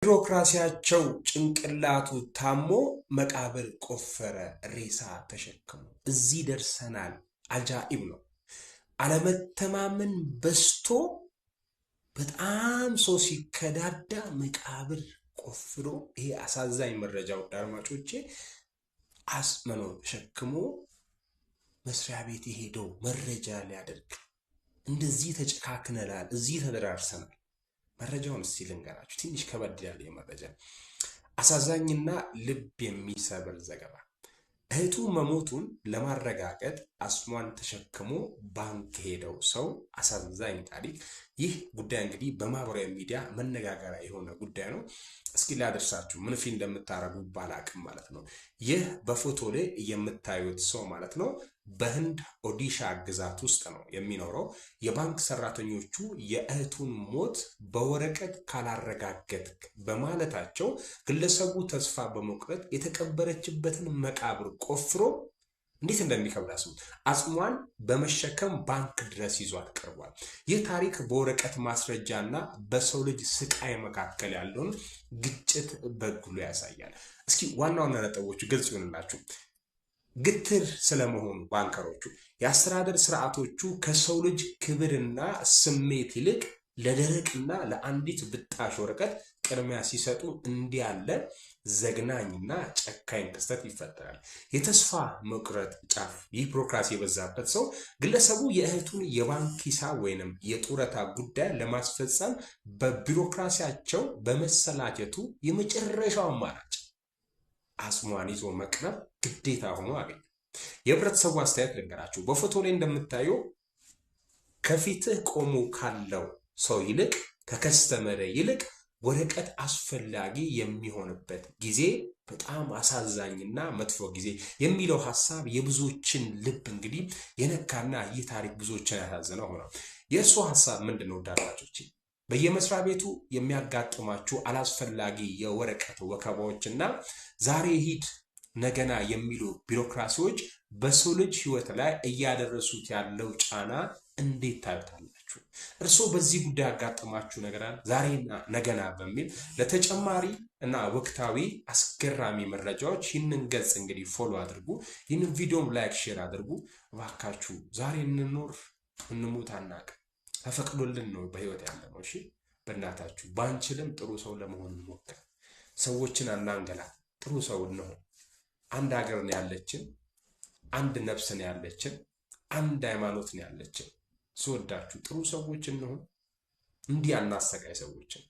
በቢሮክራሲያቸው ጭንቅላቱ ታሞ መቃብር ቆፈረ ሬሳ ተሸክሞ እዚህ ደርሰናል። አጃኢብ ነው። አለመተማመን በስቶ በጣም ሰው ሲከዳዳ መቃብር ቆፍሮ ይሄ አሳዛኝ መረጃ ወደ አድማጮቼ አስመኖ ተሸክሞ መስሪያ ቤት ሄደው መረጃ ሊያደርግ እንደዚህ ተጨካክነናል፣ እዚህ ተደራርሰናል። መረጃውን እስቲ ልንገራችሁ። ትንሽ ከበድ ያለ የመረጃ አሳዛኝና ልብ የሚሰብር ዘገባ። እህቱ መሞቱን ለማረጋገጥ አስሟን ተሸክሞ ባንክ ሄደው ሰው አሳዛኝ ታሪክ። ይህ ጉዳይ እንግዲህ በማህበራዊ ሚዲያ መነጋገሪያ የሆነ ጉዳይ ነው። እስኪ ላደርሳችሁ ምን ፊል እንደምታረጉ ባላቅም ማለት ነው። ይህ በፎቶ ላይ የምታዩት ሰው ማለት ነው በህንድ ኦዲሻ ግዛት ውስጥ ነው የሚኖረው። የባንክ ሰራተኞቹ የእህቱን ሞት በወረቀት ካላረጋገጥክ በማለታቸው ግለሰቡ ተስፋ በመቁረጥ የተቀበረችበትን መቃብር ቆፍሮ እንዴት እንደሚከብድ አስቡት። አጽሟን በመሸከም ባንክ ድረስ ይዟት ቀርቧል። ይህ ታሪክ በወረቀት ማስረጃና በሰው ልጅ ስቃይ መካከል ያለውን ግጭት በግሉ ያሳያል። እስኪ ዋና ዋና ነጥቦቹ ግልጽ ይሆንላችሁ። ግትር ስለመሆኑ ባንከሮቹ የአስተዳደር ስርዓቶቹ ከሰው ልጅ ክብርና ስሜት ይልቅ ለደረቅና ለአንዲት ብጣሽ ወረቀት ቅድሚያ ሲሰጡ እንዲህ ያለ ዘግናኝና ጨካኝ ክስተት ይፈጠራል። የተስፋ መቁረጥ ጫፍ። ይህ ቢሮክራሲ የበዛበት ሰው ግለሰቡ የእህቱን የባንክ ሂሳብ ወይንም የጡረታ ጉዳይ ለማስፈጸም በቢሮክራሲያቸው በመሰላቸቱ የመጨረሻው አማራጭ አጽሟን ይዞ መቅረብ ግዴታ ሆኖ አገኘ። የህብረተሰቡ አስተያየት ልንገራችሁ። በፎቶ ላይ እንደምታየው ከፊትህ ቆሞ ካለው ሰው ይልቅ ከከስተመር ይልቅ ወረቀት አስፈላጊ የሚሆንበት ጊዜ በጣም አሳዛኝና መጥፎ ጊዜ የሚለው ሐሳብ የብዙዎችን ልብ እንግዲህ የነካና ይህ ታሪክ ብዙዎችን ያሳዘነው ሆኗል። የእርሱ ሐሳብ ምንድነው? ዳራጆች በየመስሪያ ቤቱ የሚያጋጥማችሁ አላስፈላጊ የወረቀት ወከባዎችና ዛሬ ሂድ ነገና የሚሉ ቢሮክራሲዎች በሰው ልጅ ህይወት ላይ እያደረሱት ያለው ጫና እንዴት ታዩታላችሁ? እርስዎ በዚህ ጉዳይ ያጋጠማችሁ ነገር አለ? ዛሬና ነገና በሚል ለተጨማሪ እና ወቅታዊ አስገራሚ መረጃዎች ይህንን ገጽ እንግዲህ ፎሎ አድርጉ። ይህንን ቪዲዮም ላይክ፣ ሼር አድርጉ እባካችሁ። ዛሬ እንኖር እንሙት አናውቅም። ተፈቅዶልን ነው በህይወት ያለነው። እሺ በእናታችሁ ባንችልም ጥሩ ሰው ለመሆን እንሞክር። ሰዎችን አናንገላት፣ ጥሩ ሰው እንሆን። አንድ ሀገር ነው ያለችን፣ አንድ ነፍስ ነው ያለችን፣ አንድ ሃይማኖት ነው ያለችን። ስወዳችሁ ጥሩ ሰዎች እንሆን። እንዲህ አናሰቃይ ሰዎችን።